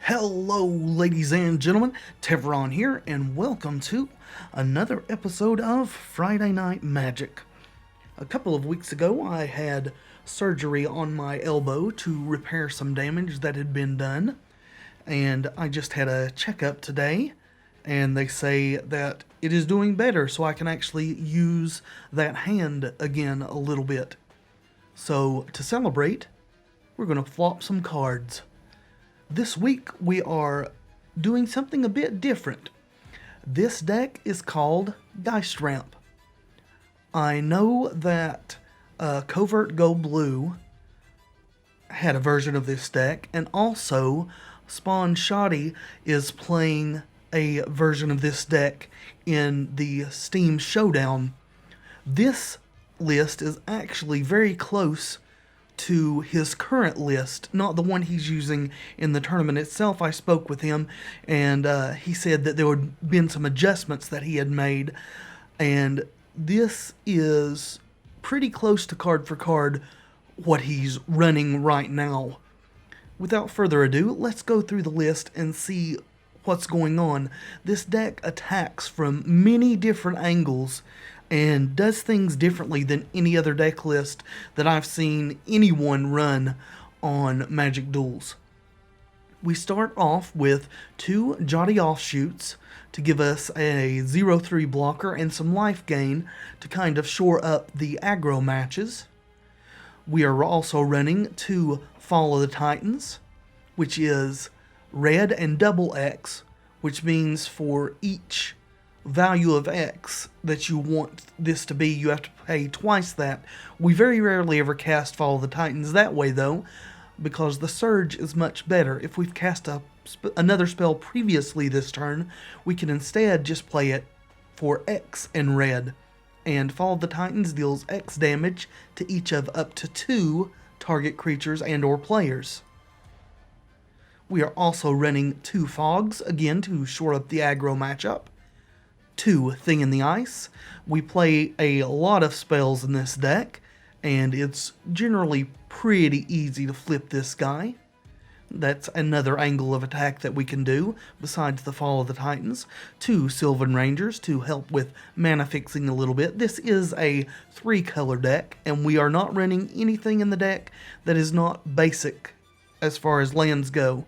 Hello, ladies and gentlemen, Tevaron here, and welcome to another episode of Friday Night Magic. A couple of weeks ago, I had surgery on my elbow to repair some damage that had been done, and I just had a checkup today, and they say that it is doing better, so I can actually use that hand again a little bit. So, to celebrate, we're going to flop some cards. This week we are doing something a bit different. This deck is called Geist-Ramp. I know that Covert Go Blue had a version of this deck, and also Spawn Shoddy is playing a version of this deck in the Steam Showdown. This list is actually very close to his current list, not the one he's using in the tournament itself. I spoke with him, and he said that there had been some adjustments that he had made, and this is pretty close to card for card what he's running right now. Without further ado, let's go through the list and see what's going on. This deck attacks from many different angles and does things differently than any other deck list that I've seen anyone run on Magic Duels. We start off with two Jotty Offshoots to give us a 0-3 blocker and some life gain to kind of shore up the aggro matches. We are also running two Fall of the Titans, which is red and double X, which means for each value of X that you want this to be, you have to pay twice that. We very rarely ever cast Fall of the Titans that way, though, because the Surge is much better. If we've cast another spell previously this turn, we can instead just play it for X and red. And Fall of the Titans deals X damage to each of up to 2 target creatures and or players. We are also running 2 Fogs, again to shore up the aggro matchup. 2 Thing in the Ice. We play a lot of spells in this deck, and it's generally pretty easy to flip this guy. That's another angle of attack that we can do, besides the Fall of the Titans. 2 Sylvan Rangers to help with mana fixing a little bit. This is a 3-color deck, and we are not running anything in the deck that is not basic as far as lands go.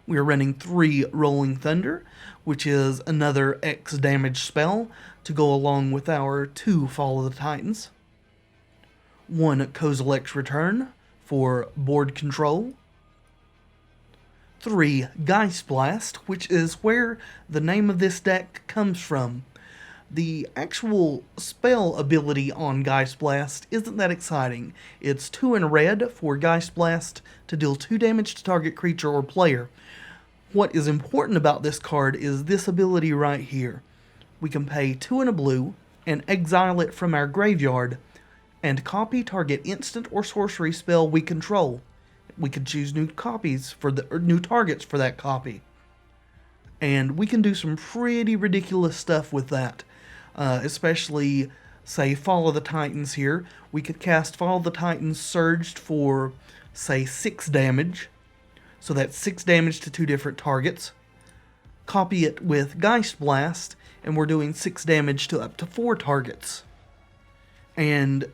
We are running 3 Rolling Thunder, which is another X damage spell to go along with our 2 Fall of the Titans. 1 Kozilek's Return for board control. 3 Geist Blast, which is where the name of this deck comes from. The actual spell ability on Geist Blast isn't that exciting. It's 2 in red for Geist Blast to deal 2 damage to target creature or player. What is important about this card is this ability right here. We can pay 2 in a blue and exile it from our graveyard and copy target instant or sorcery spell we control. We can choose new copies new targets for that copy. And we can do some pretty ridiculous stuff with that. Especially, say, Fall of the Titans here. We could cast Fall of the Titans surged for, say, 6 damage. So that's 6 damage to 2 different targets. Copy it with Geist Blast, and we're doing 6 damage to up to 4 targets. And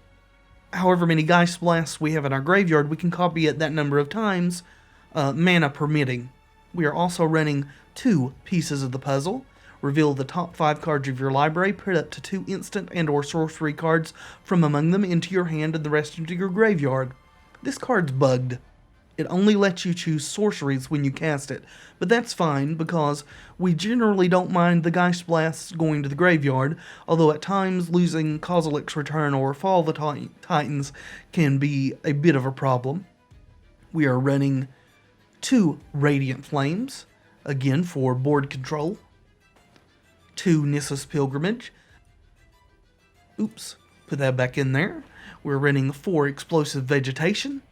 however many Geist Blasts we have in our graveyard, we can copy it that number of times, mana permitting. We are also running 2 Pieces of the Puzzle. Reveal the top 5 cards of your library, put up to 2 instant and or sorcery cards from among them into your hand and the rest into your graveyard. This card's bugged. It only lets you choose sorceries when you cast it, but that's fine because we generally don't mind the Geist Blasts going to the graveyard, although at times losing Kozilek's Return or Fall of the Titans can be a bit of a problem. We are running 2 Radiant Flames, again for board control. 2 Nissa's Pilgrimage. Oops, put that back in there. We're running 4 Explosive Vegetation.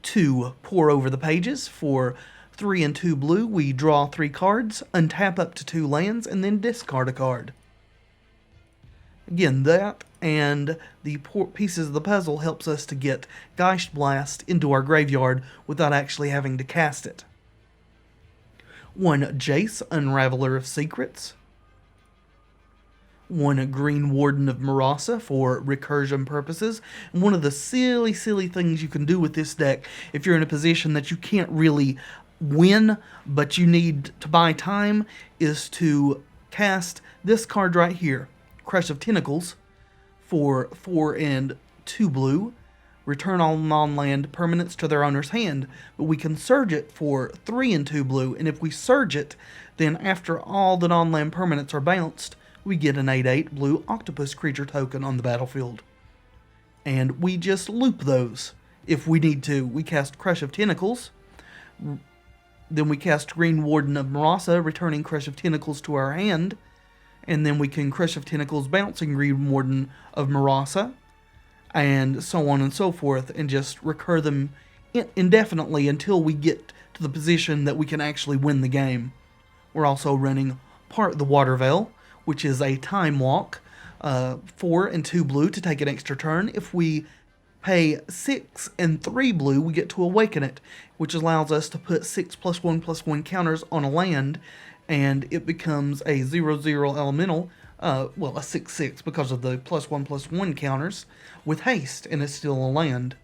2 Pour Over the Pages for 3 and 2 blue. We draw 3 cards, untap up to 2 lands, and then discard a card. Again, that and the pieces of the puzzle helps us to get Geist Blast into our graveyard without actually having to cast it. 1 Jace, Unraveler of Secrets. 1 Green Warden of Marasa for recursion purposes. And one of the silly things you can do with this deck, if you're in a position that you can't really win, but you need to buy time, is to cast this card right here, Crush of Tentacles, for 4 and 2 blue. Return all non-land permanents to their owner's hand, but we can surge it for 3 and 2 blue, and if we surge it, then after all the non-land permanents are bounced, we get an 8/8 blue octopus creature token on the battlefield. And we just loop those if we need to. We cast Crush of Tentacles, then we cast Green Warden of Marasa, returning Crush of Tentacles to our hand, and then we can Crush of Tentacles bouncing Green Warden of Marasa, and so on and so forth, and just recur them indefinitely until we get to the position that we can actually win the game. We're also running Part the Water Veil, which is a time walk, 4 and 2 blue to take an extra turn. If we pay 6 and 3 blue, we get to awaken it, which allows us to put 6+1/+1 counters on a land, and it becomes a 0/0 elemental, well, a 6/6 because of the +1/+1 counters, with haste, and it's still a land.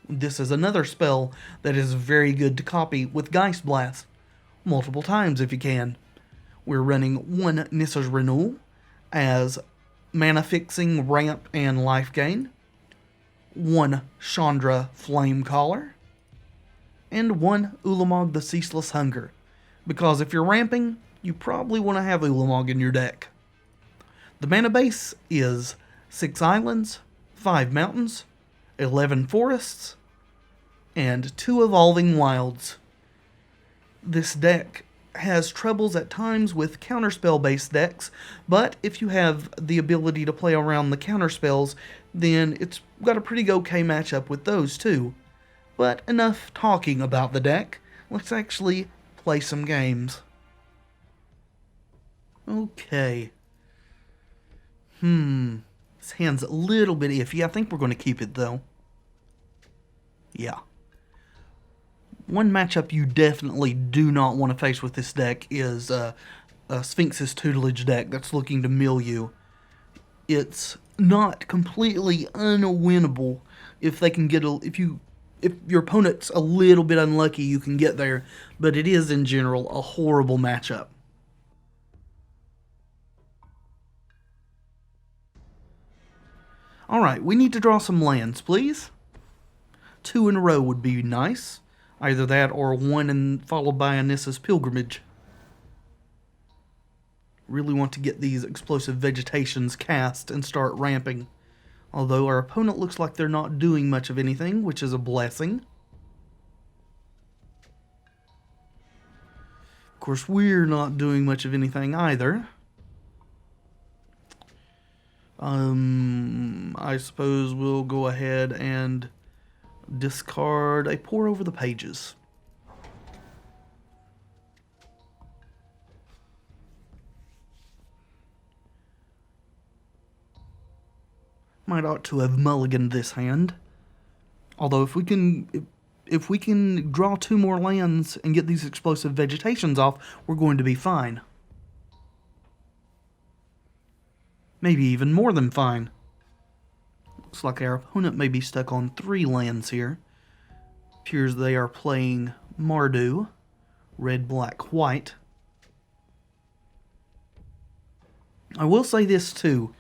This is another spell that is very good to copy with Geist Blast, multiple times if you can. We're running 1 Nissa's Renewal as mana fixing, ramp, and life gain. 1 Chandra Flamecaller. And 1 Ulamog the Ceaseless Hunger. Because if you're ramping, you probably want to have Ulamog in your deck. The mana base is 6 islands, 5 mountains, 11 forests, and 2 evolving wilds. This deck has troubles at times with counterspell-based decks, but if you have the ability to play around the counterspells, then it's got a pretty okay matchup with those too. But enough talking about the deck, let's actually play some games. Okay. This hand's a little bit iffy. I think we're going to keep it though. Yeah. One matchup you definitely do not want to face with this deck is Sphinx's Tutelage deck that's looking to mill you. It's not completely unwinnable if they can get if your opponent's a little bit unlucky, you can get there, but it is in general a horrible matchup. Alright, we need to draw some lands, please. 2 in a row would be nice. Either that or 1 and followed by Anissa's Pilgrimage. Really want to get these explosive vegetations cast and start ramping. Although our opponent looks like they're not doing much of anything, which is a blessing. Of course, we're not doing much of anything either. I suppose we'll go ahead and discard a Pore Over the Pages. Might ought to have mulliganed this hand. Although if we can draw 2 more lands and get these explosive vegetations off, we're going to be fine. Maybe even more than fine. Looks like our opponent may be stuck on 3 lands here. Appears they are playing Mardu, red, black, white. I will say this too.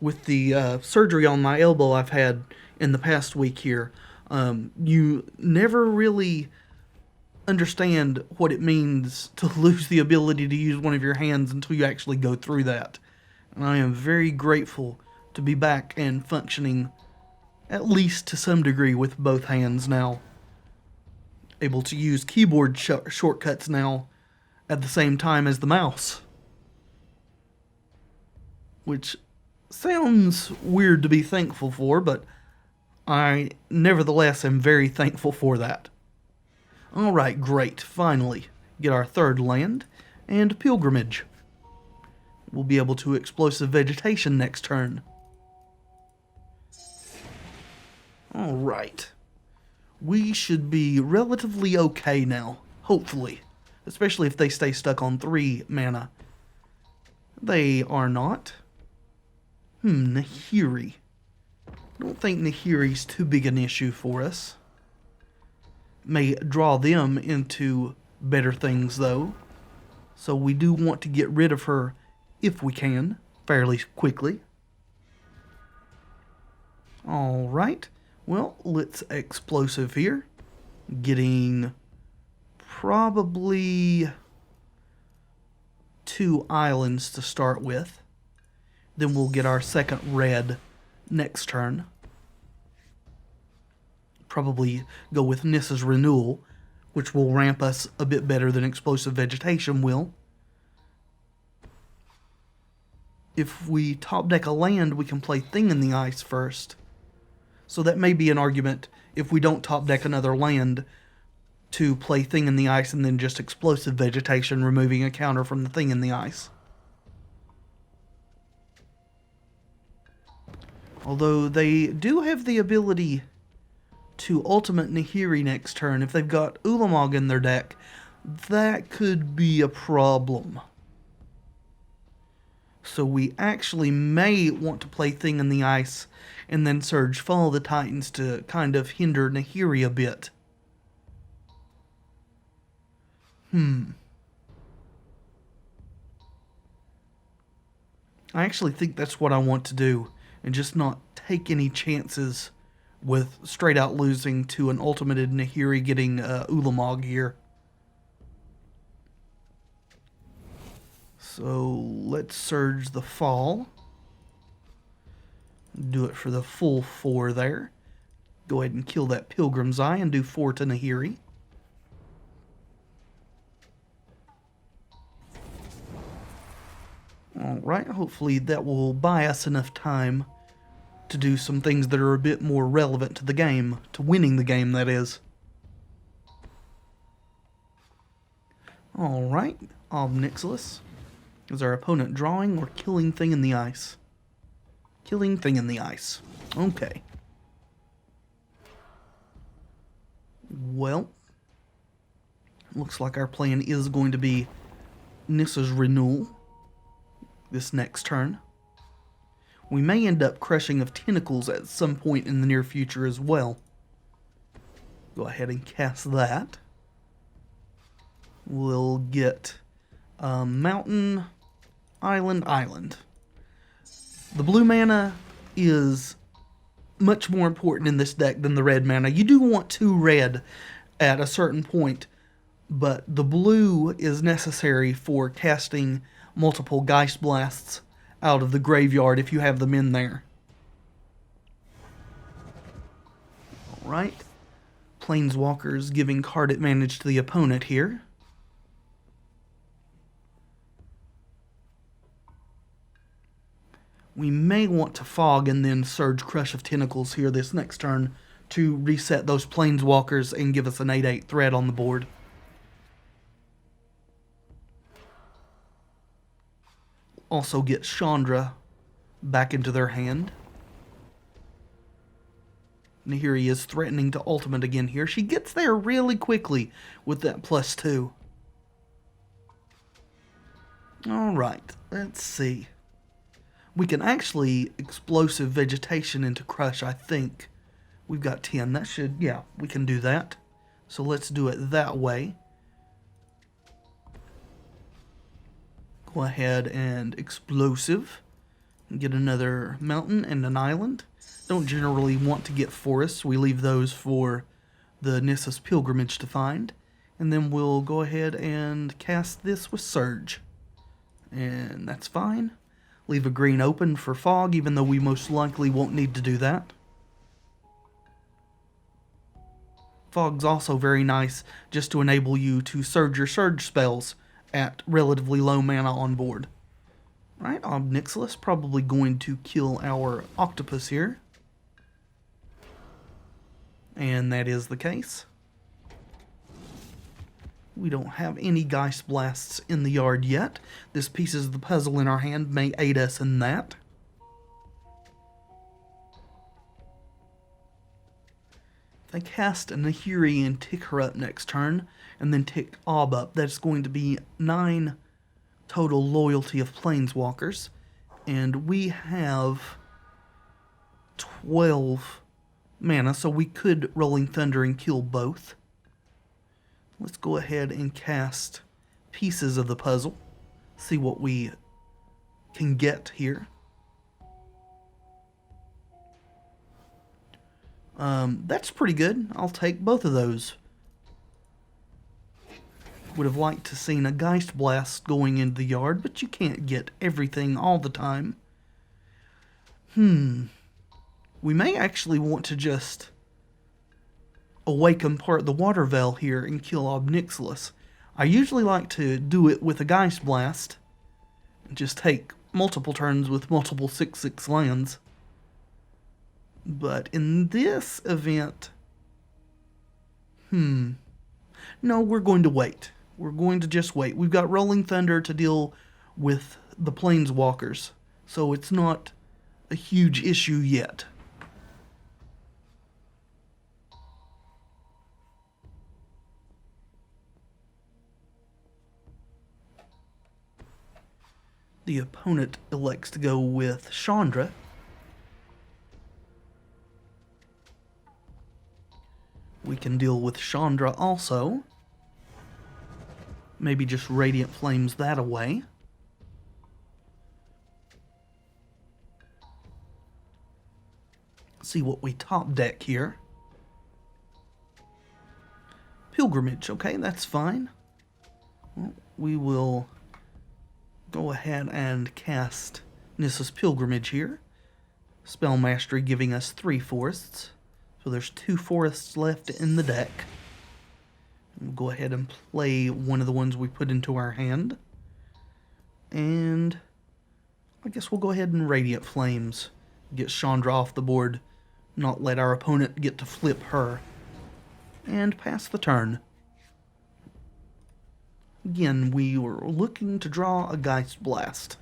With the surgery on my elbow I've had in the past week here, you never really understand what it means to lose the ability to use one of your hands until you actually go through that. And I am very grateful to be back and functioning, at least to some degree, with both hands now. Able to use keyboard shortcuts now at the same time as the mouse. Which sounds weird to be thankful for, but I nevertheless am very thankful for that. Alright, great. Finally, get our 3rd land and Pilgrimage. We'll be able to explosive vegetation next turn. Alright. We should be relatively okay now, hopefully. Especially if they stay stuck on 3 mana. They are not. Nahiri. I don't think Nahiri's too big an issue for us. May draw them into better things, though. So we do want to get rid of her, if we can, fairly quickly. Alright. Well, let's explosive here. Getting probably 2 islands to start with. Then we'll get our second red next turn. Probably go with Nissa's Renewal, which will ramp us a bit better than Explosive Vegetation will. If we top deck a land, we can play Thing in the Ice first. So that may be an argument if we don't top deck another land to play Thing in the Ice and then just Explosive Vegetation, removing a counter from the Thing in the Ice. Although they do have the ability to ultimate Nahiri next turn. If they've got Ulamog in their deck, that could be a problem. So we actually may want to play Thing in the Ice and then Surge Fall the Titans to kind of hinder Nahiri a bit. I actually think that's what I want to do, and just not take any chances with straight out losing to an ultimated Nahiri getting Ulamog here. So let's Surge the Fall. Do it for the full 4 there. Go ahead and kill that Pilgrim's Eye and do 4 to Nahiri. Alright, hopefully that will buy us enough time to do some things that are a bit more relevant to the game, to winning the game, that is. Alright, Ob Nixilis. Is our opponent drawing or killing Thing in the Ice? Killing Thing in the Ice. Okay. Well, looks like our plan is going to be Nissa's Renewal this next turn. We may end up Crushing of Tentacles at some point in the near future as well. Go ahead and cast that. We'll get Mountain, Island, Island. The blue mana is much more important in this deck than the red mana. You do want 2 red at a certain point, but the blue is necessary for casting multiple Geist Blasts out of the graveyard if you have them in there. Alright. Planeswalkers giving card advantage to the opponent here. We may want to Fog and then Surge Crush of Tentacles here this next turn to reset those Planeswalkers and give us an 8/8 threat on the board. Also get Chandra back into their hand. Nahiri is threatening to ultimate again here. She gets there really quickly with that +2. Alright, let's see. We can actually Explosive Vegetation into Crush, I think. We've got 10. That should, yeah, we can do that. So let's do it that way. Go ahead and Explosive. Get another Mountain and an Island. Don't generally want to get forests. We leave those for the Nissa's Pilgrimage to find. And then we'll go ahead and cast this with Surge. And that's fine. Leave a green open for Fog, even though we most likely won't need to do that. Fog's also very nice just to enable you to Surge your Surge spells at relatively low mana on board. Right, Ob Nixilis probably going to kill our Octopus here. And that is the case. We don't have any Geist Blasts in the yard yet. This piece of the puzzle in our hand may aid us in that. I cast a Nahiri and tick her up next turn, and then tick Ob up. That's going to be 9 total loyalty of Planeswalkers. And we have 12 mana, so we could Rolling Thunder and kill both. Let's go ahead and cast pieces of the puzzle. See what we can get here. That's pretty good. I'll take both of those. Would have liked to seen a Geist Blast going into the yard, but you can't get everything all the time. We may actually want to just awaken part of the Water Veil here and kill Ob Nixilis. I usually like to do it with a Geist Blast and just take multiple turns with multiple 6/6 lands. But in this event, no, we're going to wait. We're going to just wait. We've got Rolling Thunder to deal with the Planeswalkers, so it's not a huge issue yet. The opponent elects to go with Chandra. We can deal with Chandra also. Maybe just Radiant Flames that away. See what we top deck here. Pilgrimage, okay, that's fine. Well, we will go ahead and cast Nissa's Pilgrimage here. Spell Mastery giving us 3 forests. So there's 2 forests left in the deck. We'll go ahead and play one of the ones we put into our hand. And I guess we'll go ahead and Radiant Flames. Get Chandra off the board. Not let our opponent get to flip her. And pass the turn. Again, we were looking to draw a Geist Blast.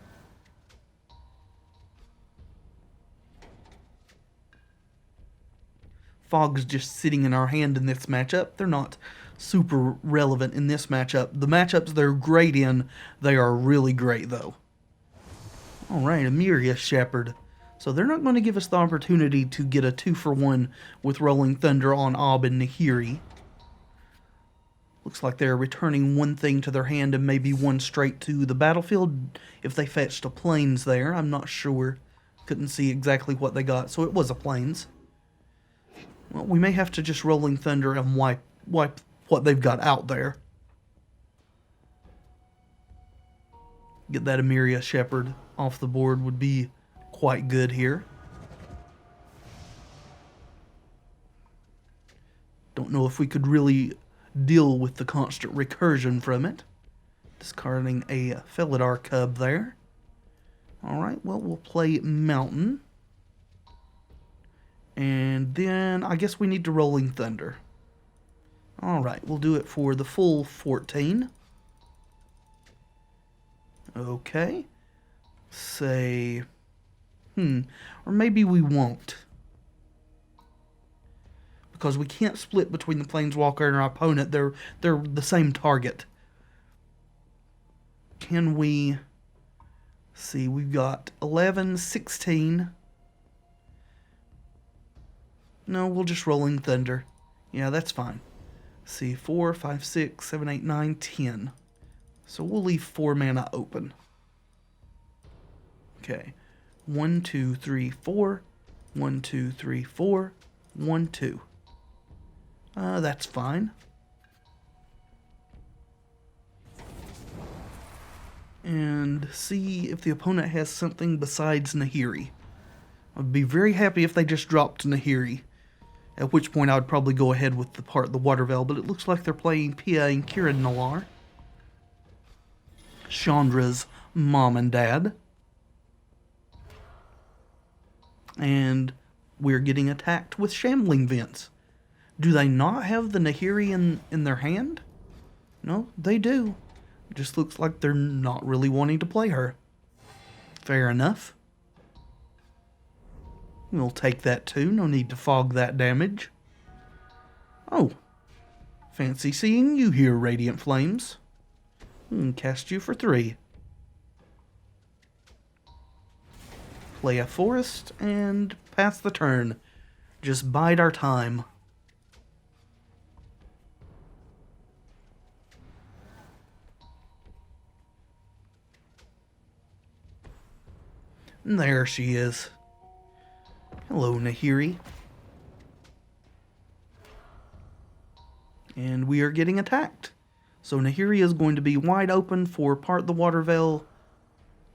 Fog's just sitting in our hand in this matchup. They're not super relevant in this matchup. The matchups they're great in, they are really great, though. Alright, Emiria Shepherd. So they're not going to give us the opportunity to get a 2-for-1 with Rolling Thunder on Ob and Nahiri. Looks like they're returning one thing to their hand and maybe one straight to the battlefield if they fetched a Plains there. I'm not sure. Couldn't see exactly what they got, so it was a Plains. Well, we may have to just Rolling Thunder and wipe what they've got out there. Get that Emiria Shepherd off the board would be quite good here. Don't know if we could really deal with the constant recursion from it. Discarding a Felidar Cub there. Alright, well, we'll play Mountain. And then I guess we need to Rolling Thunder. Alright, we'll do it for the full 14. Okay. Say, or maybe we won't. Because we can't split between the Planeswalker and our opponent. They're the same target. Can we see? We've got 11, 16. No, we'll just Rolling Thunder. Yeah, that's fine. See, 4, 5, 6, 7, 8, 9, 10. So we'll leave 4 mana open. Okay. 1, 2, 3, 4. 1, 2, 3, 4. 1, 2. That's fine. And see if the opponent has something besides Nahiri. I'd be very happy if they just dropped Nahiri. At which point I would probably go ahead with the Water Veil, but it looks like they're playing Pia and Kiran Nalaar. Chandra's mom and dad. And we're getting attacked with Shambling Vents. Do they not have the Nahiri in their hand? No, they do. It just looks like they're not really wanting to play her. Fair enough. We'll take that too. No need to fog that damage. Oh, fancy seeing you here, Radiant Flames. Cast you for 3. Play a forest and pass the turn. Just bide our time. And there she is. Hello, Nahiri. And we are getting attacked. So Nahiri is going to be wide open for Part the Water Veil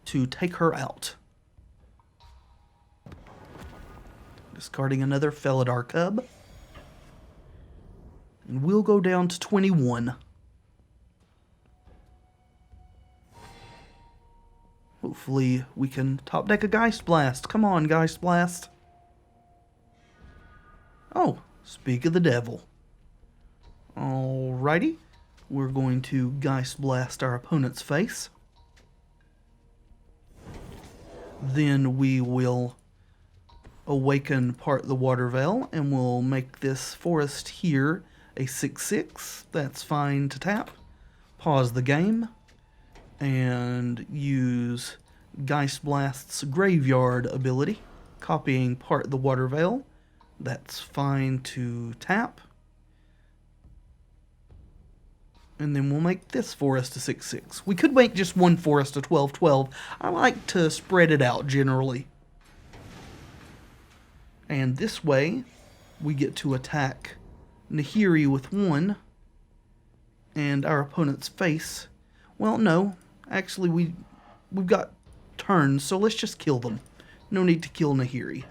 to take her out. Discarding another Felidar Cub. And we'll go down to 21. Hopefully we can top deck a Geist Blast. Come on, Geist Blast. Oh, speak of the devil. Alrighty. We're going to Geist Blast our opponent's face. Then we will awaken Part the Water Veil, and we'll make this forest here a 6/6. That's fine to tap. Pause the game, and use Geist Blast's Graveyard ability, copying Part the Water Veil. That's fine to tap. And then we'll make this forest a 6/6. We could make just one forest a 12/12. I like to spread it out generally. And this way, we get to attack Nahiri with 1, and our opponent's face. Well, no. Actually, we've got turns, so let's just kill them. No need to kill Nahiri.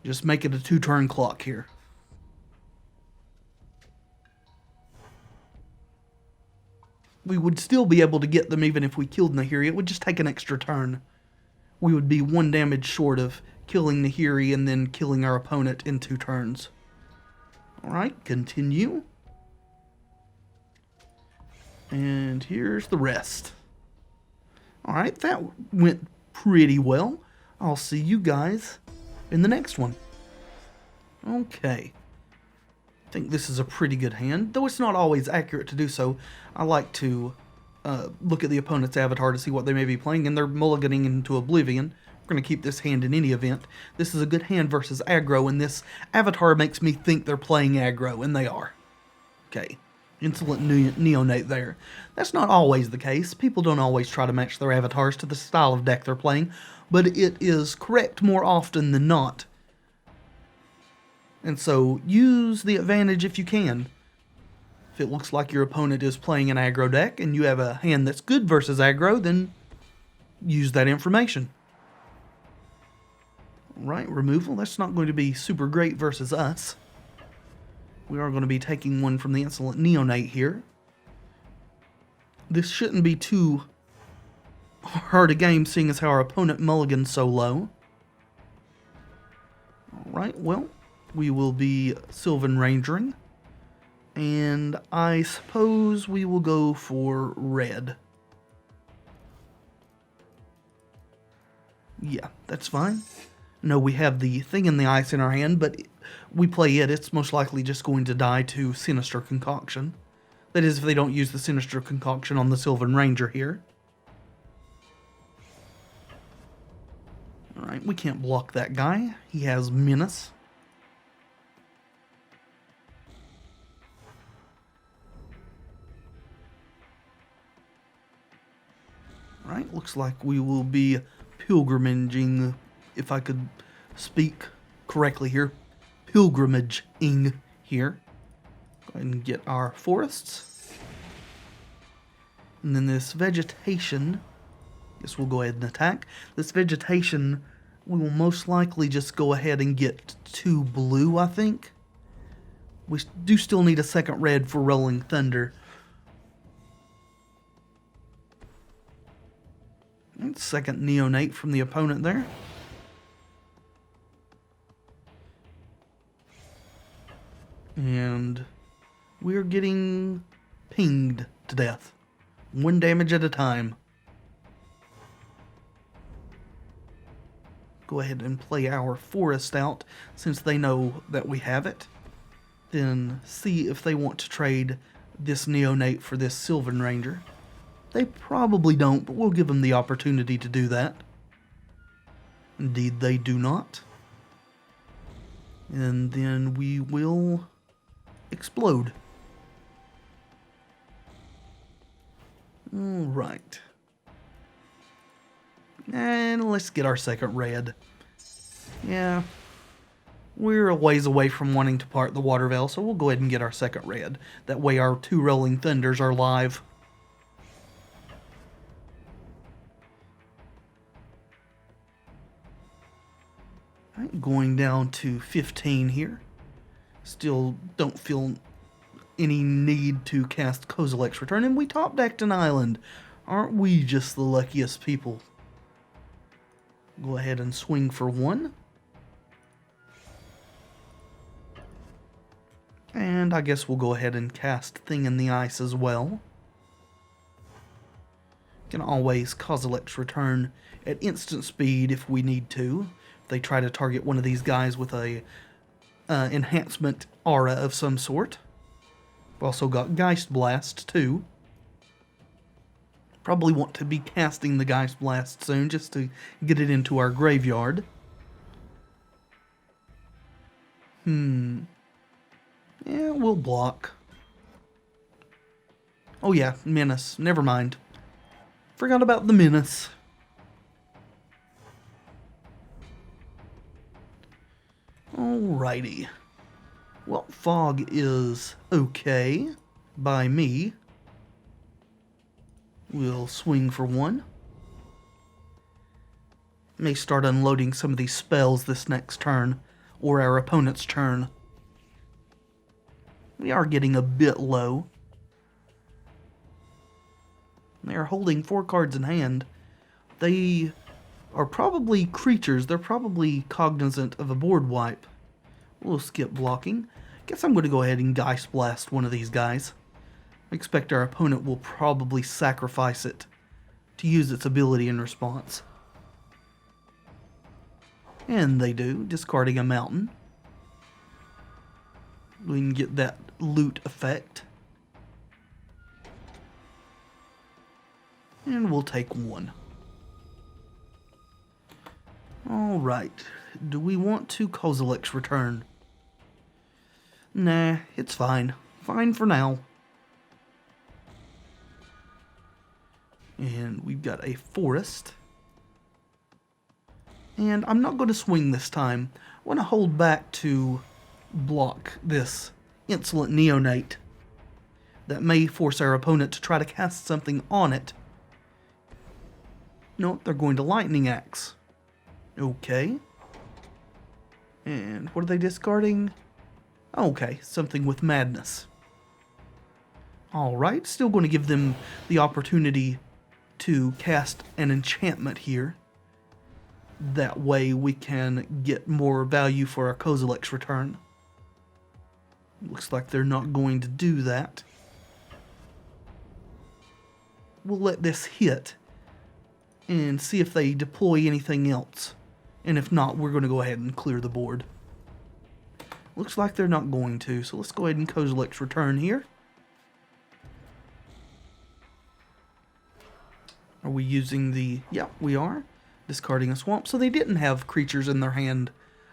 Just make it a 2-turn clock here. We would still be able to get them even if we killed Nahiri. It would just take an extra turn. We would be 1 damage short of killing Nahiri and then killing our opponent in 2 turns. Alright, continue. And here's the rest. Alright, that went pretty well. I'll see you guys in the next one. Okay. I think this is a pretty good hand, though it's not always accurate to do so. I like to look at the opponent's avatar to see what they may be playing, and they're mulliganing into Oblivion. We're going to keep this hand in any event. This is a good hand versus aggro, and this avatar makes me think they're playing aggro, and they are. Okay, insolent neonate there. That's not always the case. People don't always try to match their avatars to the style of deck they're playing, but it is correct more often than not. And so, use the advantage if you can. If it looks like your opponent is playing an aggro deck, and you have a hand that's good versus aggro, then use that information. Right, removal. That's not going to be super great versus us. We are going to be taking one from the insolent neonate here. This shouldn't be too hard a game, seeing as how our opponent mulligans so low. Alright, well, we will be Sylvan Rangering. And I suppose we will go for red. Yeah, that's fine. No, we have the thing in the ice in our hand, but we play it, it's most likely just going to die to Sinister Concoction. That is, if they don't use the Sinister Concoction on the Sylvan Ranger here. Alright, we can't block that guy. He has Menace. Alright, looks like we will be pilgrimaging, if I could speak correctly here. Pilgrimaging here. Go ahead and get our forests. And then this vegetation, I guess we'll go ahead and attack. This vegetation, we will most likely just go ahead and get 2 blue, I think. We do still need a second red for Rolling Thunder. And second neonate from the opponent there. And we're getting pinged to death. 1 damage at a time. Go ahead and play our forest out since they know that we have it. then see if they want to trade this neonate for this Sylvan Ranger. They probably don't, but we'll give them the opportunity to do that. Indeed, they do not. And then we will explode. Alright. And let's get our second red. Yeah. We're a ways away from wanting to part the water veil, so we'll go ahead and get our second red. That way our 2 rolling thunders are live. Alright, going down to 15 here. Still don't feel any need to cast Kozilek's Return, and we top decked an island. Aren't we just the luckiest people? Go ahead and swing for 1. And I guess we'll go ahead and cast Thing in the Ice as well. Can always Kozilek's Return at instant speed if we need to. If they try to target one of these guys with a enhancement aura of some sort. We've also got Geist Blast too. Probably want to be casting the Geist Blast soon just to get it into our graveyard. Yeah, we'll block. Oh yeah, Menace. Never mind. Forgot about the Menace. Alrighty. Well, Fog is okay by me. We'll swing for 1. May start unloading some of these spells this next turn, or our opponent's turn. We are getting a bit low. They are holding 4 cards in hand. They are probably creatures. They're probably cognizant of a board wipe. We'll skip blocking. Guess I'm going to go ahead and Geist Blast one of these guys. I expect our opponent will probably sacrifice it to use its ability in response. And they do, discarding a mountain. We can get that loot effect. And we'll take 1. Alright. Do we want to Kozilek's Return? Nah, it's fine. Fine for now. And we've got a forest. And I'm not going to swing this time. I want to hold back to block this insolent neonate that may force our opponent to try to cast something on it. No, they're going to Lightning Axe. Okay. And what are they discarding? Okay, something with Madness. Alright, still going to give them the opportunity to cast an enchantment here. That way we can get more value for our Kozilek's Return. Looks like they're not going to do that. We'll let this hit and see if they deploy anything else. And if not, we're going to go ahead and clear the board. Looks like they're not going to, so let's go ahead and Kozilek's Return here. Are we using the... Yeah, we are. Discarding a swamp. So they didn't have creatures in their hand,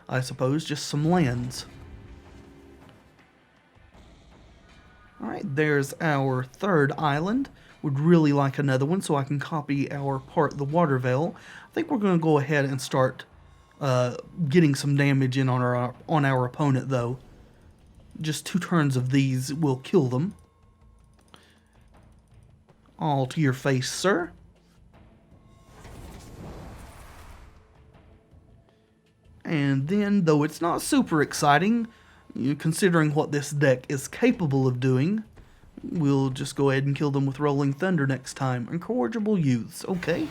I suppose, just some lands. Alright, there's our third island. Would really like another one so I can copy our part the water veil. I think we're going to go ahead and start getting some damage in on our opponent, though. Just 2 turns of these will kill them. All to your face, sir. And then, though it's not super exciting, considering what this deck is capable of doing, we'll just go ahead and kill them with Rolling Thunder next time. Incorrigible Youths, okay.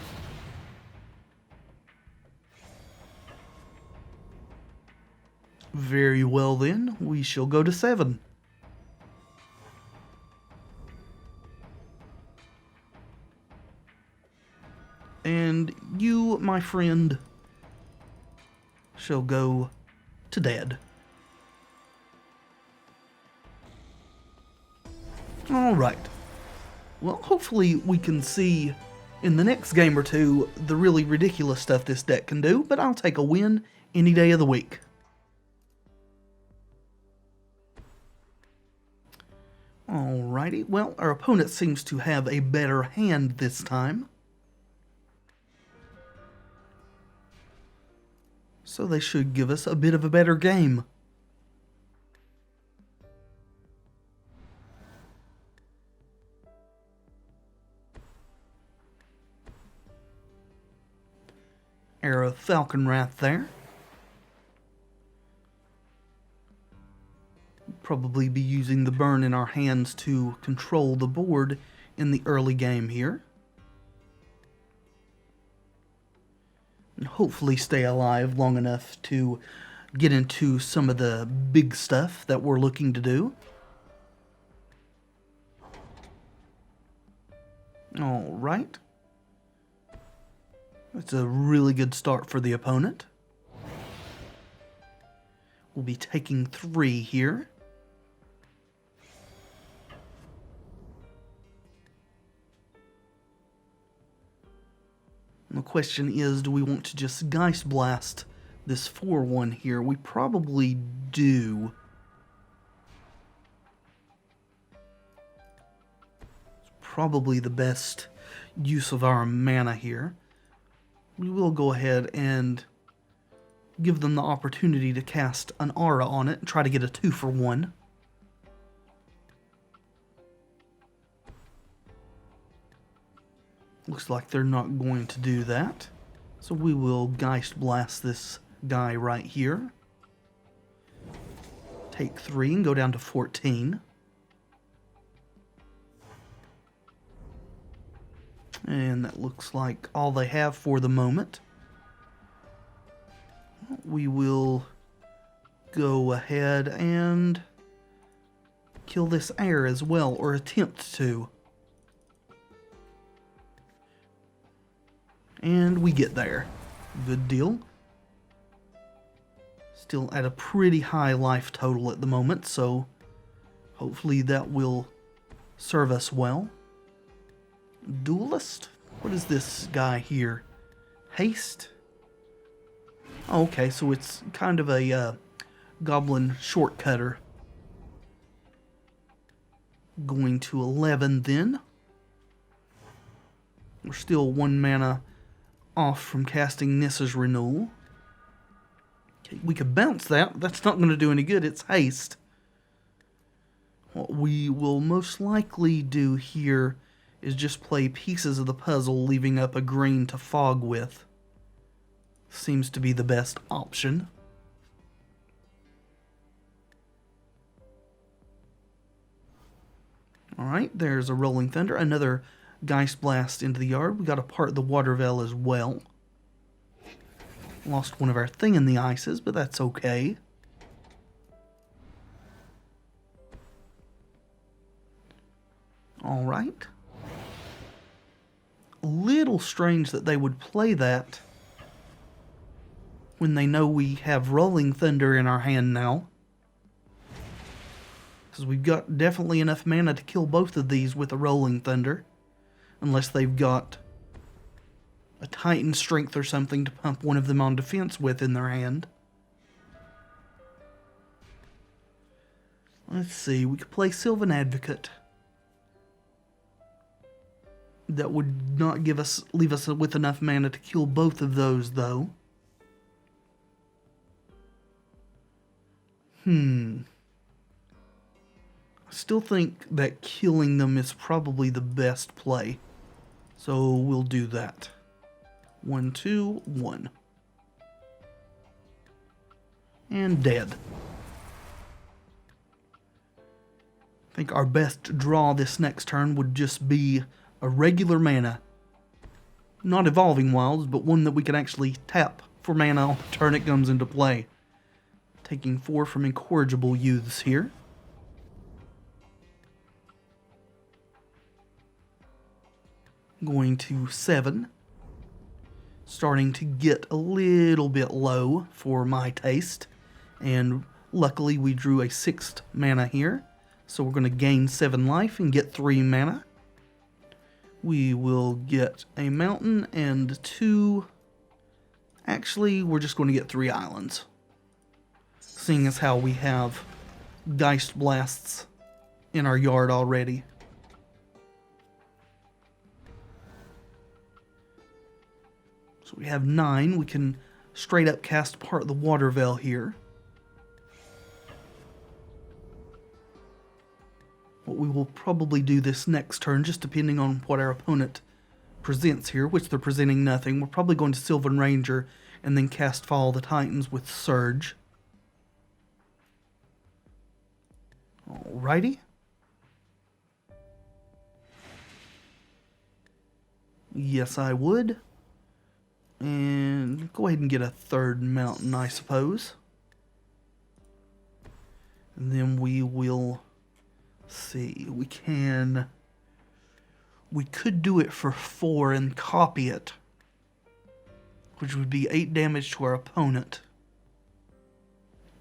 Very well then, we shall go to 7. And you, my friend, shall go to dead. Alright. Well, hopefully we can see in the next game or two the really ridiculous stuff this deck can do, but I'll take a win any day of the week. Alrighty, well, our opponent seems to have a better hand this time. So they should give us a bit of a better game. Arrow Falcon Wrath there. Probably be using the burn in our hands to control the board in the early game here. And hopefully stay alive long enough to get into some of the big stuff that we're looking to do. Alright. That's a really good start for the opponent. We'll be taking 3 here. And the question is, do we want to just Geist Blast this 4-1 here? We probably do. It's probably the best use of our mana here. We will go ahead and give them the opportunity to cast an aura on it and try to get a 2-for-1. Looks like they're not going to do that. So we will Geist Blast this guy right here. Take 3 and go down to 14. And that looks like all they have for the moment. We will go ahead and kill this heir as well, or attempt to. And we get there. Good deal. Still at a pretty high life total at the moment, so hopefully that will serve us well. Duelist? What is this guy here? Haste? Oh, okay, so it's kind of a goblin shortcutter. Going to 11 then. We're still 1 mana off from casting Nissa's Renewal. Okay, we could bounce that. That's not going to do any good. It's haste. What we will most likely do here is just play pieces of the puzzle, leaving up a green to fog with. Seems to be the best option. Alright, there's a Rolling Thunder, another Geist Blast into the yard. We got to part the Water Veil as well. Lost one of our Thing in the Ices, but that's okay. Alright. A little strange that they would play that when they know we have Rolling Thunder in our hand now. Because we've got definitely enough mana to kill both of these with a Rolling Thunder. Unless they've got a Titan Strength or something to pump one of them on defense with in their hand. Let's see, we could play Sylvan Advocate. That would not leave us with enough mana to kill both of those, though. I still think that killing them is probably the best play. So we'll do that. 1, 2, 1. And dead. I think our best draw this next turn would just be a regular mana. Not Evolving Wilds, but one that we can actually tap for mana on the turn it comes into play. Taking 4 from Incorrigible Youths here. Going to 7. Starting to get a little bit low for my taste. And luckily we drew a 6th mana here. So we're going to gain 7 life and get 3 mana. We will get a mountain and 2... Actually, we're just going to get 3 islands. Seeing as how we have Geist Blasts in our yard already. So we have 9. We can straight up cast part of the Water Veil here. What we will probably do this next turn, just depending on what our opponent presents here, which they're presenting nothing. We're probably going to Sylvan Ranger and then cast Fall of the Titans with Surge. Alrighty. Yes, I would. And go ahead and get a 3rd mountain, I suppose. And then we will see. We could do it for 4 and copy it, which would be 8 damage to our opponent.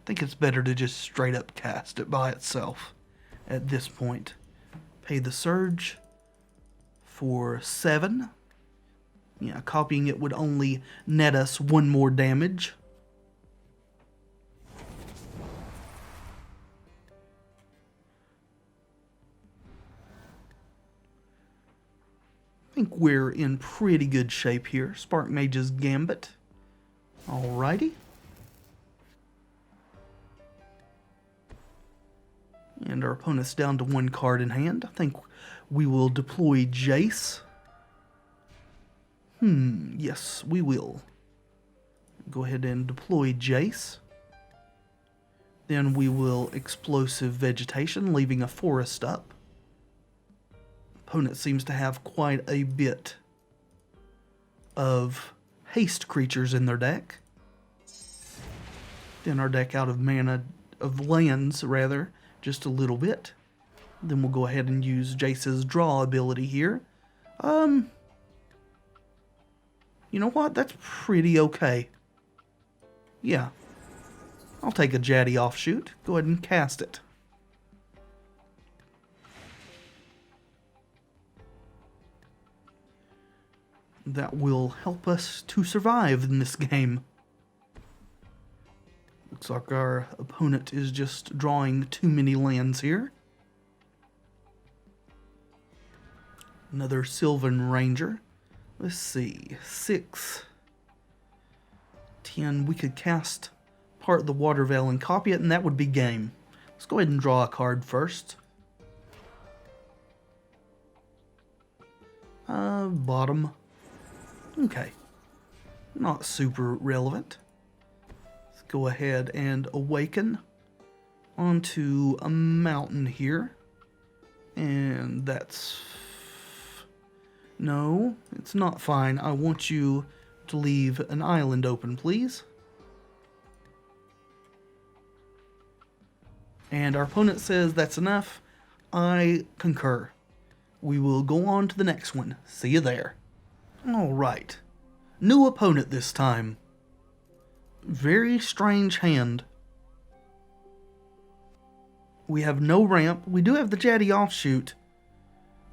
I think it's better to just straight up cast it by itself at this point. Pay the Surge for 7. Yeah, copying it would only net us 1 more damage. I think we're in pretty good shape here. Spark Mage's Gambit. Alrighty. And our opponent's down to 1 card in hand. I think we will deploy Jace. Yes, we will. Go ahead and deploy Jace. Then we will Explosive Vegetation, leaving a forest up. Opponent seems to have quite a bit of haste creatures in their deck. Then our deck out of mana, of lands rather, just a little bit. Then we'll go ahead and use Jace's draw ability here. You know what? That's pretty okay. Yeah. I'll take a Jaddy Offshoot. Go ahead and cast it. That will help us to survive in this game. Looks like our opponent is just drawing too many lands here. Another Sylvan Ranger. Let's see. 6, 10. We could cast part of the Water Veil and copy it, and that would be game. Let's go ahead and draw a card first. Bottom. Okay. Not super relevant. Let's go ahead and awaken onto a mountain here. And that's... No, it's not fine. I want you to leave an island open, please. And our opponent says that's enough. I concur. We will go on to the next one. See you there. Alright. New opponent this time. Very strange hand. We have no ramp. We do have the Jaddy Offshoot.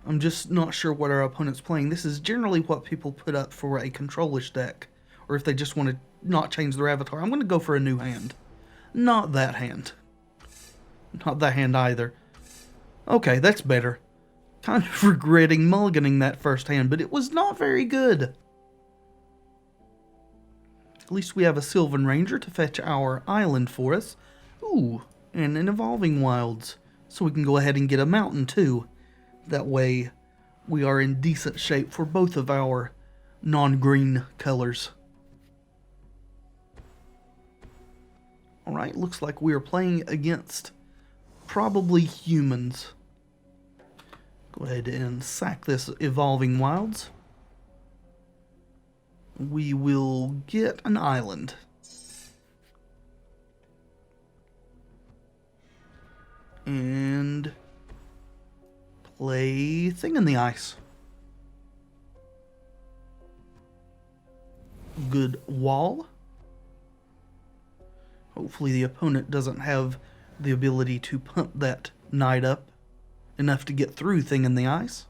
I'm just not sure what our opponent's playing. This is generally what people put up for a control-ish deck. Or if they just want to not change their avatar. I'm going to go for a new hand. Not that hand. Not that hand either. Okay, that's better. Kind of regretting mulliganing that first hand, but it was not very good. At least we have a Sylvan Ranger to fetch our island for us. Ooh, and an Evolving Wilds. So we can go ahead and get a mountain too. That way we are in decent shape for both of our non-green colors. Alright, looks like we are playing against probably humans. Go ahead and sack this Evolving Wilds. We will get an island. And play Thing in the Ice. Good wall. Hopefully the opponent doesn't have the ability to pump that Knight up enough to get through Thing in the Ice.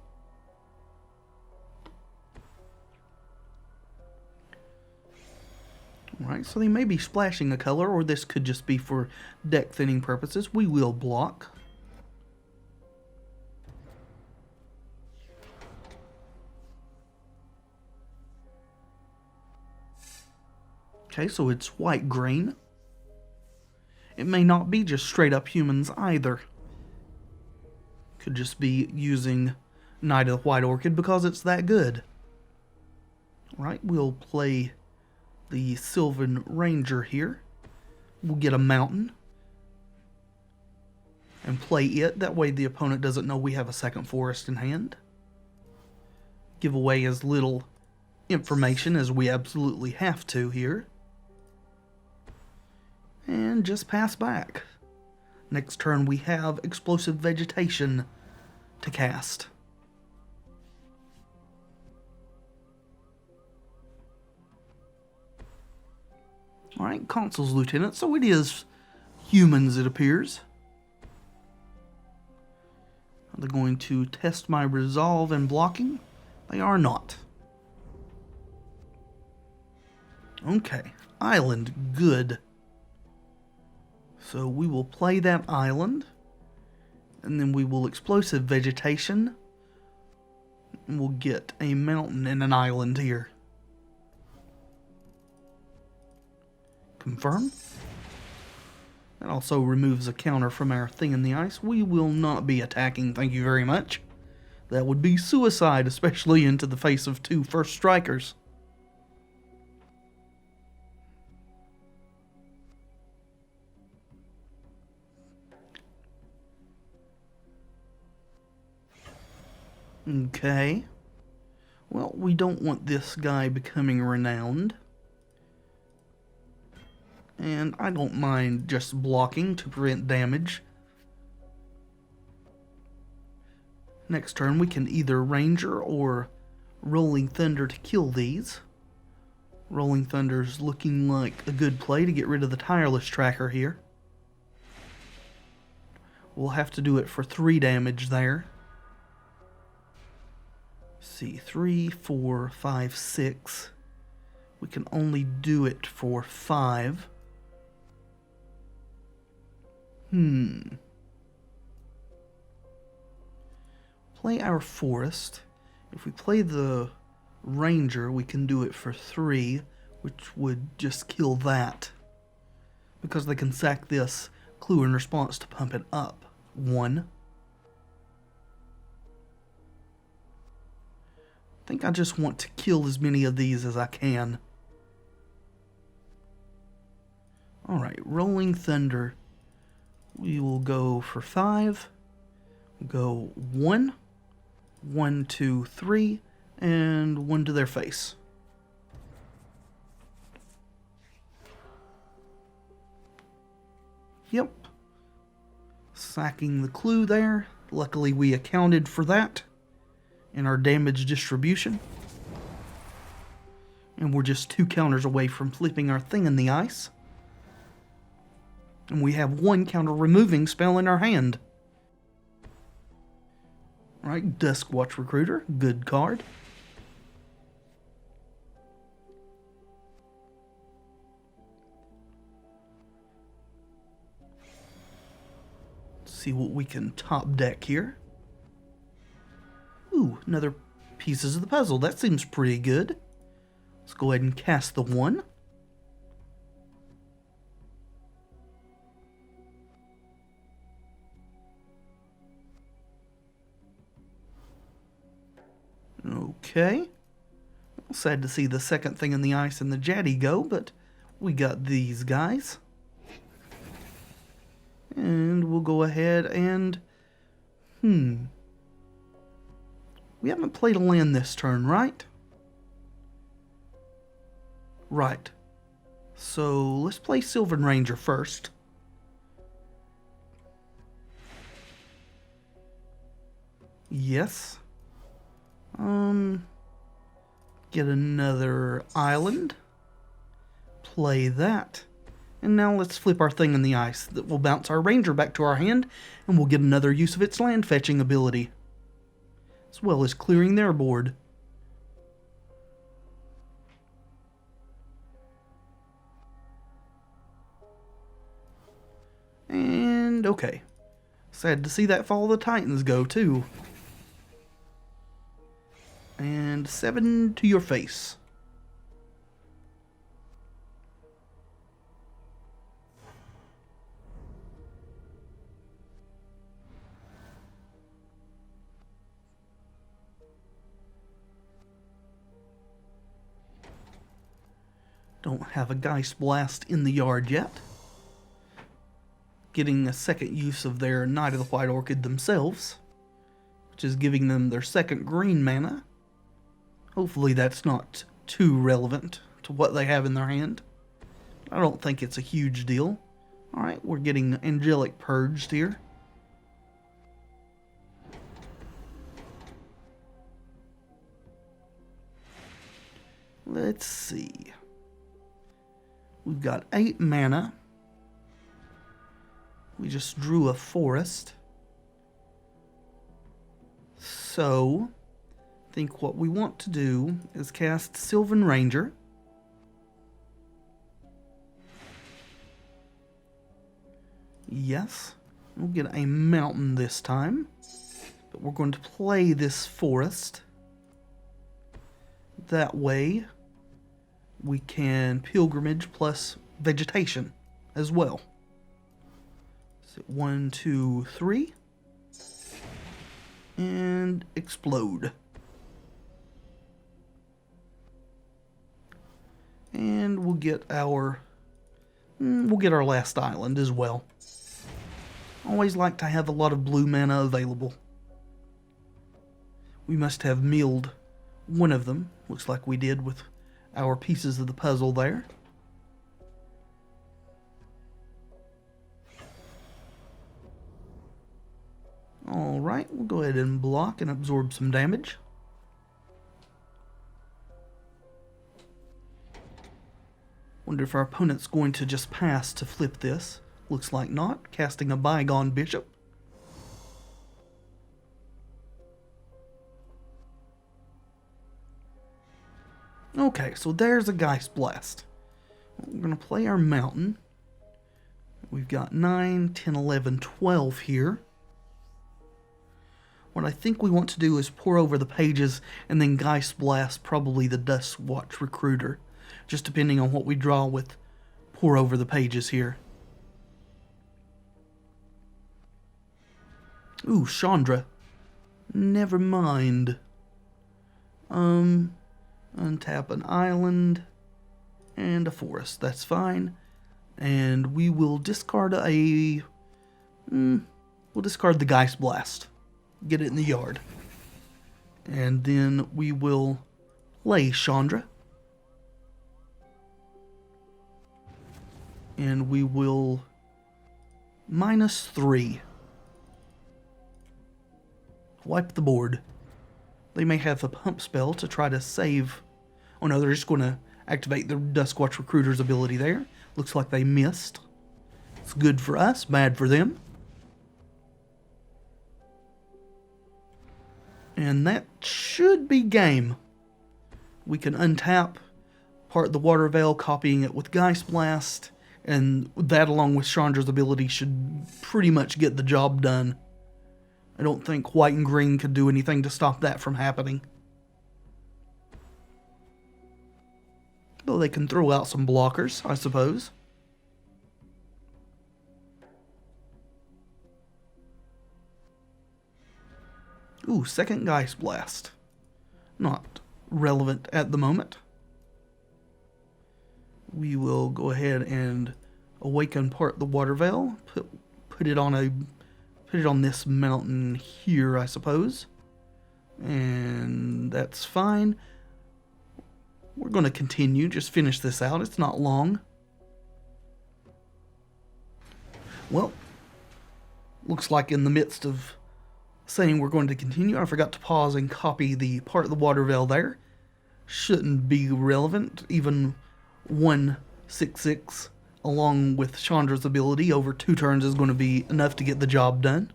Alright, so they may be splashing a color, or this could just be for deck thinning purposes. We will block. Okay, so it's white-green. It may not be just straight-up humans either. Could just be using Knight of the White Orchid because it's that good. Alright, we'll play the Sylvan Ranger here. We'll get a mountain and play it. That way the opponent doesn't know we have a second forest in hand. Give away as little information as we absolutely have to here. And just pass back. Next turn we have Explosive Vegetation to cast. Alright, Consul's Lieutenant, so it is humans, it appears. Are they going to test my resolve and blocking? They are not. Okay, island, good. So we will play that island, and then we will Explosive Vegetation, and we'll get a mountain and an island here. Confirm. That also removes a counter from our Thing in the Ice. We will not be attacking, thank you very much. That would be suicide, especially into the face of 2 first strikers. Okay. Well, we don't want this guy becoming renowned. And I don't mind just blocking to prevent damage. Next turn we can either Ranger or Rolling Thunder to kill these. Rolling Thunder's looking like a good play to get rid of the Tireless Tracker here. We'll have to do it for 3 damage there. See, 3, 4, 5, 6. We can only do it for 5. Play our forest. If we play the Ranger, we can do it for 3, which would just kill that. Because they can sack this clue in response to pump it up 1. I think I just want to kill as many of these as I can. Alright, Rolling Thunder. We will go for 5. Go 1, 1, 2, 3, and 1 to their face. Yep. Sacking the clue there. Luckily we accounted for that in our damage distribution. And we're just 2 counters away from flipping our Thing in the Ice. And we have 1 counter removing spell in our hand. Alright, Duskwatch Recruiter, good card. Let's see what we can top deck here. Ooh, another pieces of the puzzle. That seems pretty good. Let's go ahead and cast the 1. Okay. Sad to see the second Thing in the Ice and the Jaddy go, but we got these guys. And we'll go ahead and... We haven't played a land this turn, right? Right. So let's play Sylvan Ranger first. Yes. Get another island. Play that. And now let's flip our thing in the ice. That will bounce our ranger back to our hand, and we'll get another use of its land fetching ability, as well as clearing their board. And okay. Sad to see that Fall of the Titans go, too. And 7 to your face. Don't have a Geist Blast in the yard yet. Getting a second use of their Knight of the White Orchid themselves, which is giving them their second green mana. Hopefully that's not too relevant to what they have in their hand. I don't think it's a huge deal. Alright, we're getting Angelic Purged here. Let's see. We've got 8 mana. We just drew a forest. So, I think what we want to do is cast Sylvan Ranger. Yes, we'll get a mountain this time. But we're going to play this forest. That way, we can pilgrimage plus vegetation as well. So 1, 2, 3. And explode. And we'll get our last island as well. Always like to have a lot of blue mana available. We must have milled one of them. Looks like we did with our pieces of the puzzle there. Alright, we'll go ahead and block and absorb some damage. Wonder if our opponent's going to just pass to flip this. Looks like not. Casting a Bygone Bishop. Okay, so there's a Geist Blast. We're going to play our mountain. We've got 9, 10, 11, 12 here. What I think we want to do is pour over the pages and then Geist Blast probably the Duskwatch Recruiter. Just depending on what we draw with pour over the pages here. Ooh, Chandra. Never mind. Untap an island and a forest. That's fine. And we will discard we'll discard the Geist Blast. Get it in the yard. And then we will play Chandra. And we will -3. Wipe the board. They may have a pump spell to try to save. Oh no, they're just going to activate the Duskwatch Recruiter's ability there. Looks like they missed. It's good for us, bad for them. And that should be game. We can untap, part the Water Veil, copying it with Geist Blast, and that along with Chandra's ability should pretty much get the job done. I don't think white and green could do anything to stop that from happening. Though they can throw out some blockers, I suppose. Ooh, second Geist Blast. Not relevant at the moment. We will go ahead and awaken part the Water Veil. Put it on this mountain here, I suppose. And that's fine. We're going to continue. Just finish this out. It's not long. Well, looks like in the midst of saying we're going to continue, I forgot to pause and copy the part of the Water Veil there. Shouldn't be relevant. Even 1/6/6 along with Chandra's ability, over 2 turns is going to be enough to get the job done.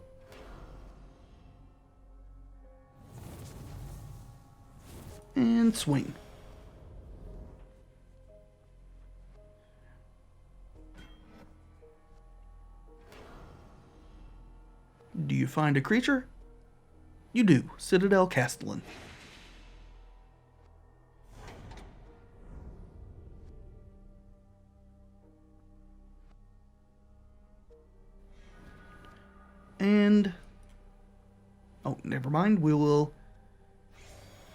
And swing. Do you find a creature? You do. Citadel Castellan. And... oh, never mind. We will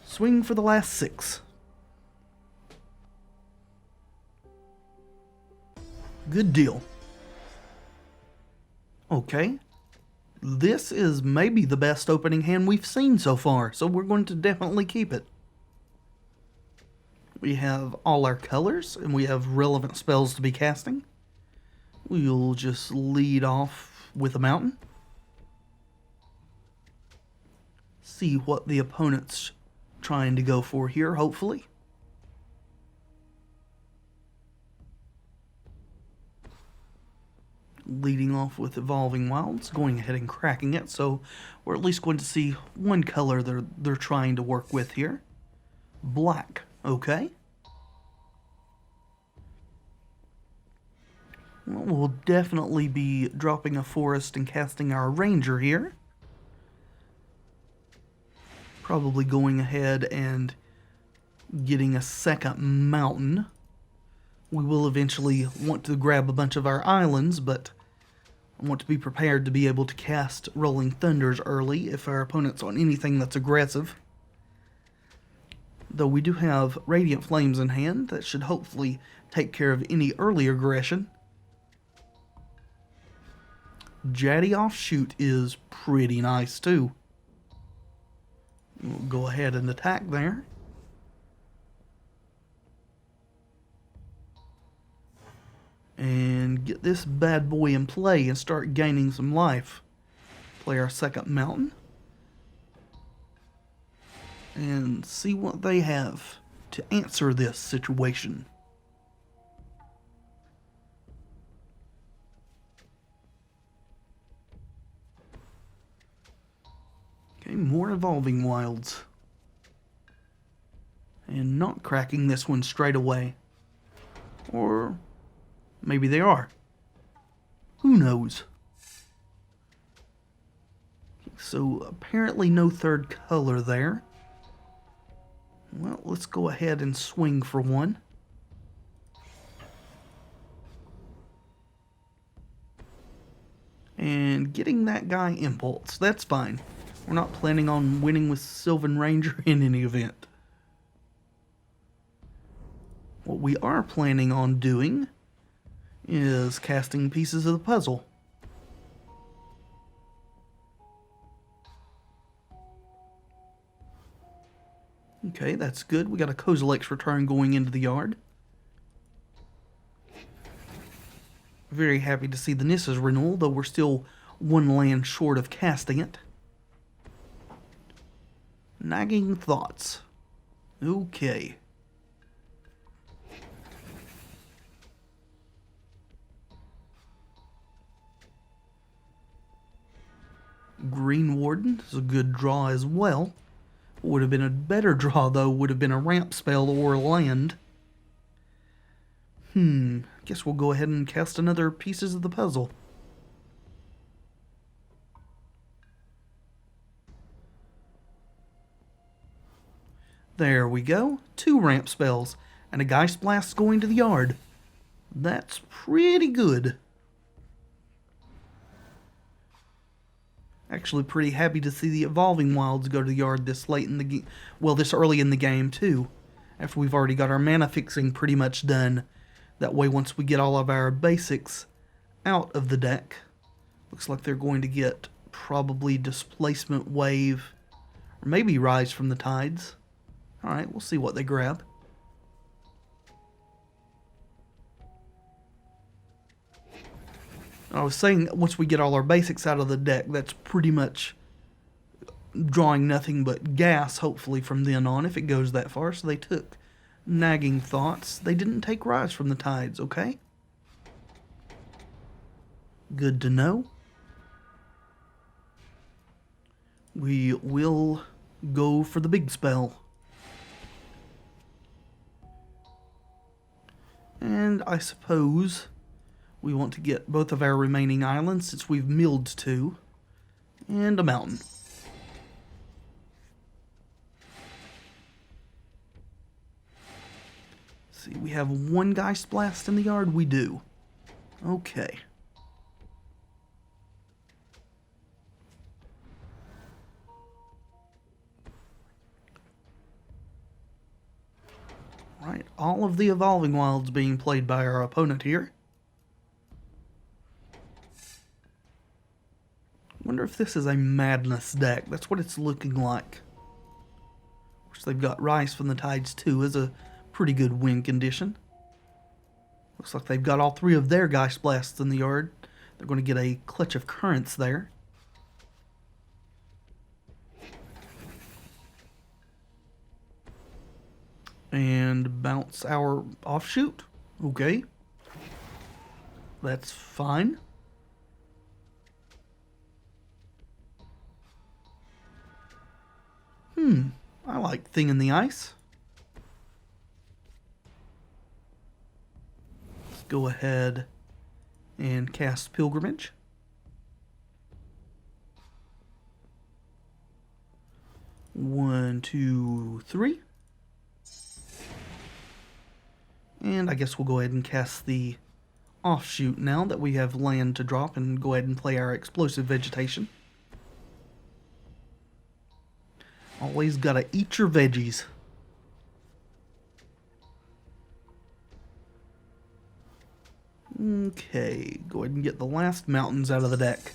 swing for the last 6. Good deal. Okay. This is maybe the best opening hand we've seen so far, so we're going to definitely keep it. We have all our colors, and we have relevant spells to be casting. We'll just lead off with a mountain. See what the opponent's trying to go for here, hopefully. Leading off with Evolving Wilds, going ahead and cracking it, so we're at least going to see one color they're trying to work with here. Black, okay. Well, we'll definitely be dropping a forest and casting our ranger here. Probably going ahead and getting a second mountain. We will eventually want to grab a bunch of our islands, but I want to be prepared to be able to cast Rolling Thunders early if our opponent's on anything that's aggressive. Though we do have Radiant Flames in hand, that should hopefully take care of any early aggression. Jaddy Offshoot is pretty nice too. We'll go ahead and attack there. And get this bad boy in play and start gaining some life. Play our second mountain. And see what they have to answer this situation. Okay, more Evolving Wilds. And not cracking this one straight away. Or maybe they are. Who knows? So apparently no third color there. Well, let's go ahead and swing for one. And getting that guy Impulse, that's fine. We're not planning on winning with Sylvan Ranger in any event. What we are planning on doing is casting pieces of the puzzle. Okay, that's good. We got a Kozilek's Return going into the yard. Very happy to see the Nissa's Renewal, though we're still one land short of casting it. Nagging Thoughts. Okay. Green Warden is a good draw as well. What would have been a better draw, though, would have been a ramp spell or land. Guess we'll go ahead and cast another pieces of the puzzle. There we go. 2 ramp spells and a Geist Blast going to the yard. That's pretty good. Actually pretty happy to see the Evolving Wilds go to the yard this late in the game. Well, this early in the game too. After we've already got our mana fixing pretty much done. That way once we get all of our basics out of the deck, looks like they're going to get probably Displacement Wave or maybe Rise from the Tides. Alright, we'll see what they grab. I was saying, once we get all our basics out of the deck, that's pretty much drawing nothing but gas, hopefully, from then on, if it goes that far. So they took Nagging Thoughts. They didn't take Rise from the Tides, okay? Good to know. We will go for the big spell. And I suppose we want to get both of our remaining islands since we've milled 2. And a mountain. See, we have 1 Geist Blast in the yard? We do. Okay. Right, all of the Evolving Wilds being played by our opponent here. Wonder if this is a Madness deck. That's what it's looking like. Of course, they've got Rise from the Tides too as a pretty good win condition. Looks like they've got all 3 of their Geist Blasts in the yard. They're going to get a Clutch of Currents there. And bounce our offshoot. Okay. That's fine. I like Thing in the Ice. Let's go ahead and cast Pilgrimage. One, two, three. And I guess we'll go ahead and cast the offshoot now that we have land to drop and go ahead and play our Explosive Vegetation. Always gotta eat your veggies. Okay, go ahead and get the last mountains out of the deck.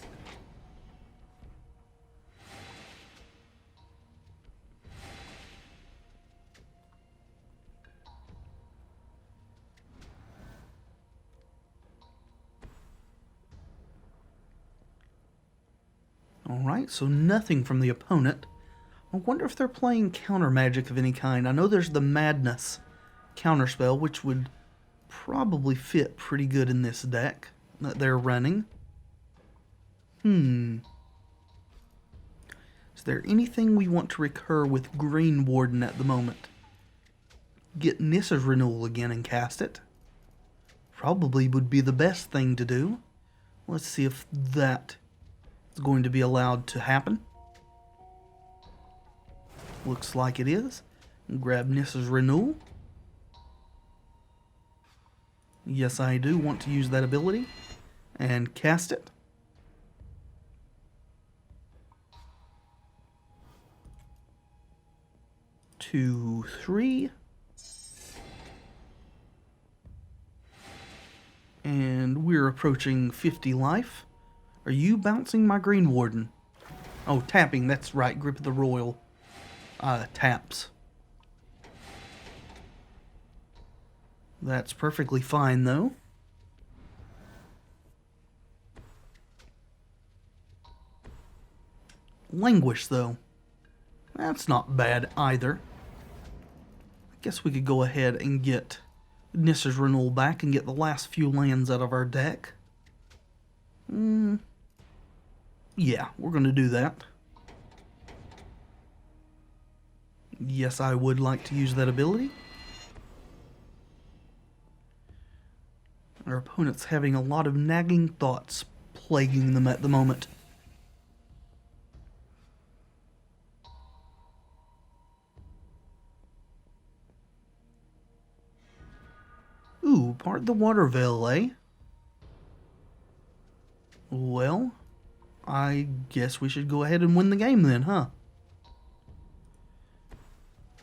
Alright, so nothing from the opponent. I wonder if they're playing counter magic of any kind. I know there's the Madness counterspell, which would probably fit pretty good in this deck that they're running. Is there anything we want to recur with Green Warden at the moment? Get Nissa's Renewal again and cast it. Probably would be the best thing to do. Let's see if that is going to be allowed to happen. Looks like it is. Grab Nissa's Renewal. Yes, I do want to use that ability. And cast it. Two, three. And we're approaching 50 life. Are you bouncing my Green Warden? Oh, tapping, that's right. Grip of the Royal taps. That's perfectly fine, though. Languish, though. That's not bad either. I guess we could go ahead and get Nissa's Renewal back and get the last few lands out of our deck. Yeah, we're going to do that. Yes, I would like to use that ability. Our opponent's having a lot of nagging thoughts plaguing them at the moment. Ooh, part the Water Veil, eh? Well, I guess we should go ahead and win the game then, huh?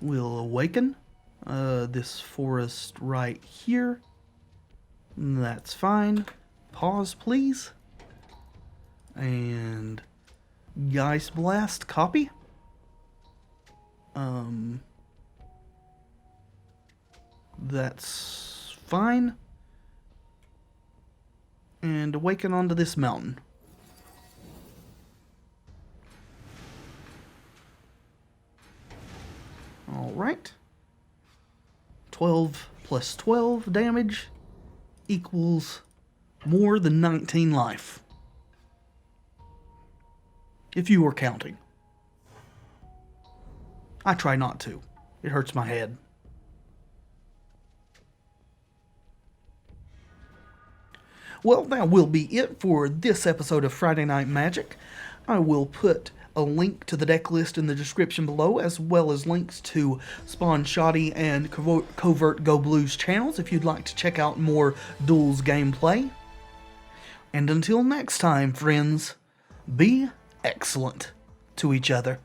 We'll awaken this forest right here. That's fine. Pause, please. And Geist Blast, copy. That's fine. And awaken onto this mountain. Alright. 12 plus 12 damage equals More than 19 life. If you were counting. I try not to. It hurts my head. Well, that will be it for this episode of Friday Night Magic. I will put a link to the deck list in the description below, as well as links to Spawn Shoddy and Covert Go Blues channels if you'd like to check out more Duels gameplay. And until next time, friends, be excellent to each other.